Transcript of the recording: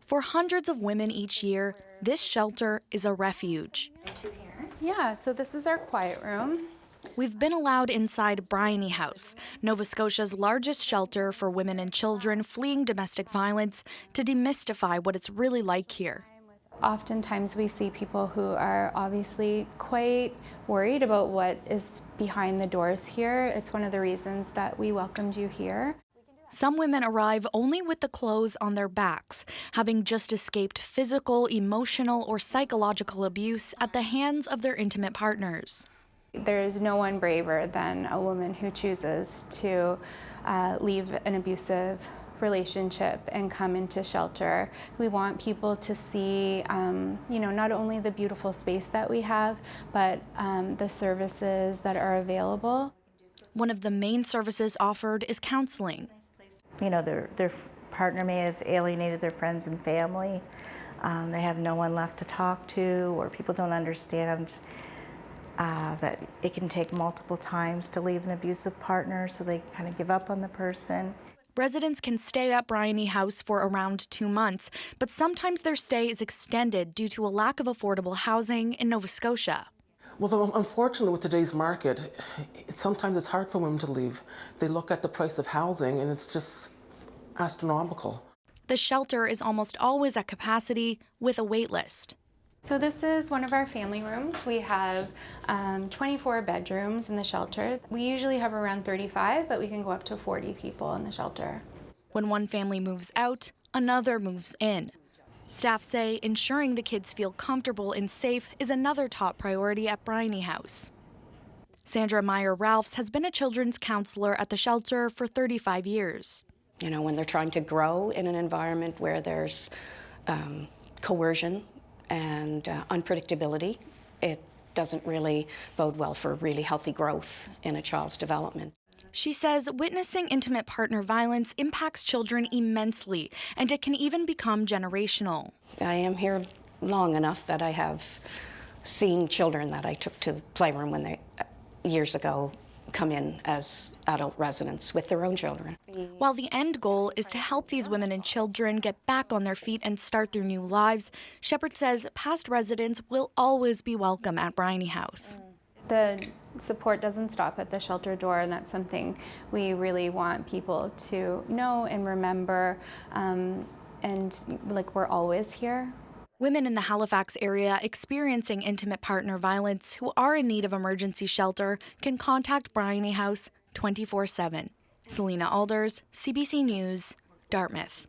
For hundreds of women each year, this shelter is a refuge. Yeah, so this is our quiet room. We've been allowed inside Bryony House, Nova Scotia's largest shelter for women and children fleeing domestic violence, to demystify what it's really like here. Oftentimes we see people who are obviously quite worried about what is behind the doors here. It's one of the reasons that we welcomed you here. Some women arrive only with the clothes on their backs, having just escaped physical, emotional, or psychological abuse at the hands of their intimate partners. There's no one braver than a woman who chooses to leave an abusive relationship and come into shelter. We want people to see, not only the beautiful space that we have, but the services that are available. One of the main services offered is counseling. Their partner may have alienated their friends and family. They have no one left to talk to, or people don't understand that it can take multiple times to leave an abusive partner, so they kind of give up on the person. Residents can stay at Bryony House for around 2 months, but sometimes their stay is extended due to a lack of affordable housing in Nova Scotia. Well, unfortunately, with today's market, sometimes it's hard for women to leave. They look at the price of housing and it's just astronomical. The shelter is almost always at capacity with a wait list. So this is one of our family rooms. We have 24 bedrooms in the shelter. We usually have around 35, but we can go up to 40 people in the shelter. When one family moves out, another moves in. Staff say ensuring the kids feel comfortable and safe is another top priority at Bryony House. Sandra Meyer-Ralphs has been a children's counselor at the shelter for 35 years. When they're trying to grow in an environment where there's coercion and unpredictability, it doesn't really bode well for really healthy growth in a child's development. She says witnessing intimate partner violence impacts children immensely, and it can even become generational. I am here long enough that I have seen children that I took to the playroom when they, years ago, come in as adult residents with their own children. While the end goal is to help these women and children get back on their feet and start their new lives, Shepherd says past residents will always be welcome at Bryony House. The support doesn't stop at the shelter door, and that's something we really want people to know and remember, and we're always here. Women in the Halifax area experiencing intimate partner violence who are in need of emergency shelter can contact Bryony House 24/7. Celina Aalders, CBC News, Dartmouth.